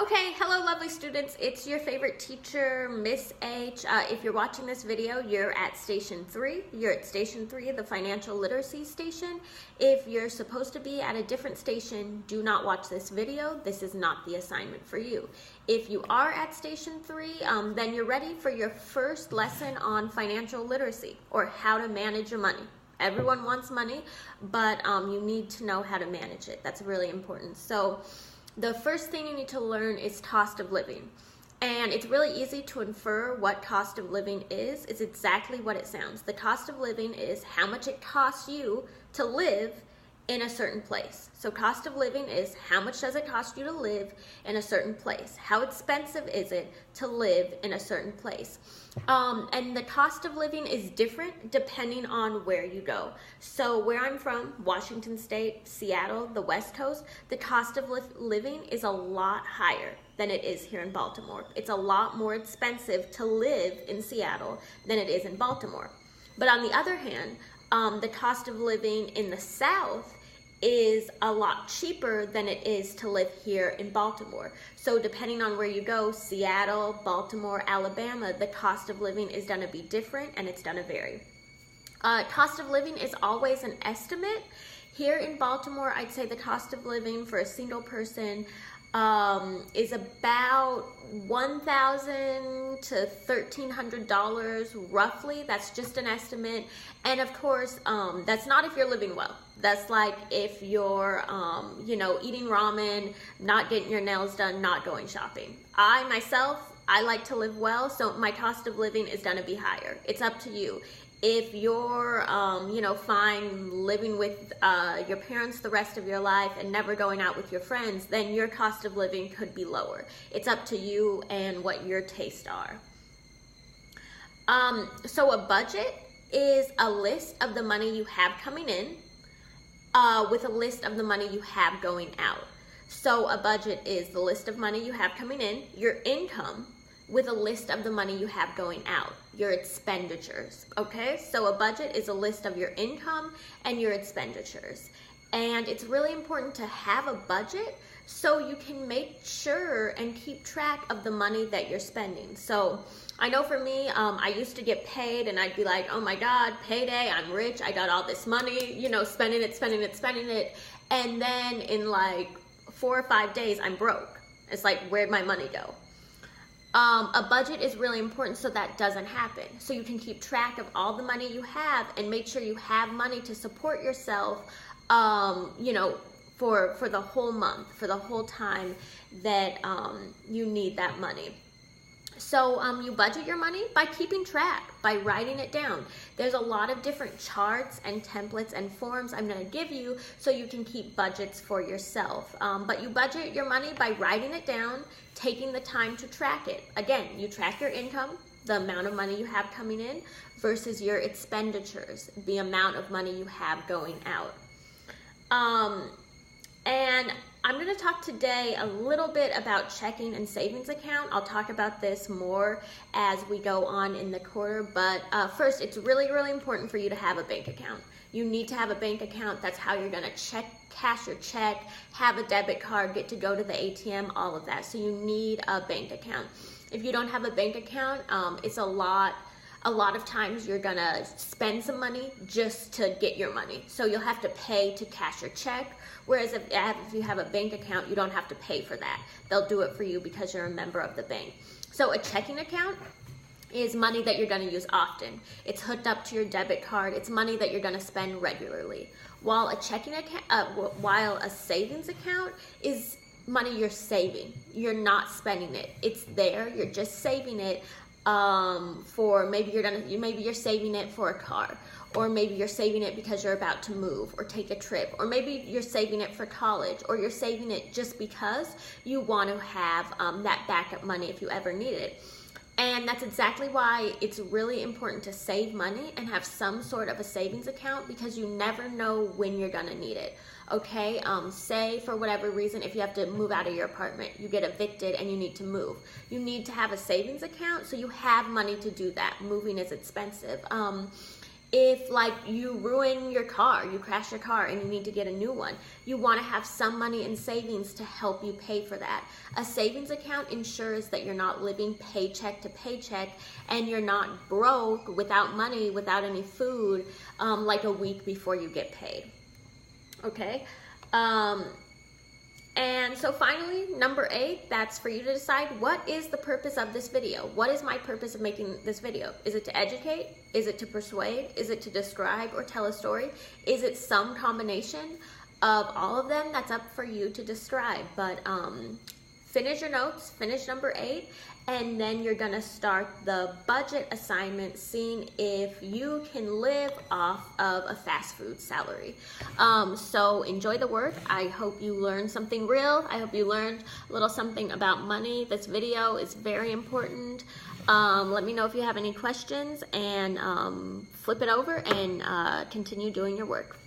Okay, hello lovely students. It's your favorite teacher, Miss H. If you're watching this video, you're at Station 3. You're at Station 3, the Financial Literacy Station. If you're supposed to be at a different station, do not watch this video. This is not the assignment for you. If you are at Station 3, then you're ready for your first lesson on financial literacy, or how to manage your money. Everyone wants money, but you need to know how to manage it. That's really important. So the first thing you need to learn is cost of living. And it's really easy to infer what cost of living is. It's exactly what it sounds. The cost of living is how much it costs you to live in a certain place. So cost of living is how much does it cost you to live in a certain place? How expensive is it to live in a certain place? And the cost of living is different depending on where you go. So where I'm from, Washington State, Seattle, the West Coast, the cost of living is a lot higher than it is here in Baltimore. It's a lot more expensive to live in Seattle than it is in Baltimore. But on the other hand, the cost of living in the South is a lot cheaper than it is to live here in Baltimore. So depending on where you go, Seattle, Baltimore, Alabama, the cost of living is going to be different and it's going to vary. Cost of living is always an estimate. Here in Baltimore, I'd say the cost of living for a single person is about $1,000 to $1,300 roughly. That's just an estimate. And of course, that's not if you're living well. That's like if you're, eating ramen, not getting your nails done, not going shopping. I like to live well, so my cost of living is going to be higher. It's up to you. If you're, fine living with your parents the rest of your life and never going out with your friends, then your cost of living could be lower. It's up to you and what your tastes are. So a budget is a list of the money you have coming in with a list of the money you have going out. So a budget is the list of money you have coming in, your income, with a list of the money you have going out, your expenditures, okay? So a budget is a list of your income and your expenditures. And it's really important to have a budget so you can make sure and keep track of the money that you're spending. So I know for me, I used to get paid and I'd be like, oh my God, payday, I'm rich, I got all this money, spending it. And then in like 4 or 5 days, I'm broke. It's like, where'd my money go? A budget is really important so that doesn't happen. So you can keep track of all the money you have and make sure you have money to support yourself, for the whole month, for the whole time that you need that money. So you budget your money by keeping track, by writing it down. There's a lot of different charts and templates and forms I'm going to give you so you can keep budgets for yourself. But you budget your money by writing it down, taking the time to track it. Again, you track your income, the amount of money you have coming in, versus your expenditures, the amount of money you have going out. And I'm going to talk today a little bit about checking and savings account. I'll talk about this more as we go on in the quarter, but first, it's really, really important for you to have a bank account. You need to have a bank account. That's how you're going to cash your check, have a debit card, get to go to the ATM, all of that. So you need a bank account. If you don't have a bank account, it's a lot of times you're gonna spend some money just to get your money. So you'll have to pay to cash your check. Whereas if you have a bank account, you don't have to pay for that. They'll do it for you because you're a member of the bank. So a checking account is money that you're gonna use often. It's hooked up to your debit card. It's money that you're gonna spend regularly. While a savings account is money you're saving. You're not spending it. It's there, you're just saving it for maybe you're saving it for a car, or maybe you're saving it because you're about to move or take a trip, or maybe you're saving it for college, or you're saving it just because you want to have that backup money if you ever need it. And that's exactly why it's really important to save money and have some sort of a savings account, because you never know when you're gonna need it. Okay, say for whatever reason, if you have to move out of your apartment, you get evicted and you need to move. You need to have a savings account so you have money to do that. Moving is expensive. If like you ruin your car, you crash your car and you need to get a new one, you want to have some money in savings to help you pay for that. A savings account ensures that you're not living paycheck to paycheck and you're not broke without money, without any food, like a week before you get paid. Okay? And so finally, number 8, that's for you to decide, what is the purpose of this video? What is my purpose of making this video? Is it to educate? Is it to persuade? Is it to describe or tell a story? Is it some combination of all of them? That's up for you to describe. But finish your notes, finish number 8, and then you're gonna start the budget assignment, seeing if you can live off of a fast food salary. So enjoy the work. I hope you learned something real. I hope you learned a little something about money. This video is very important. Let me know if you have any questions, and flip it over and continue doing your work.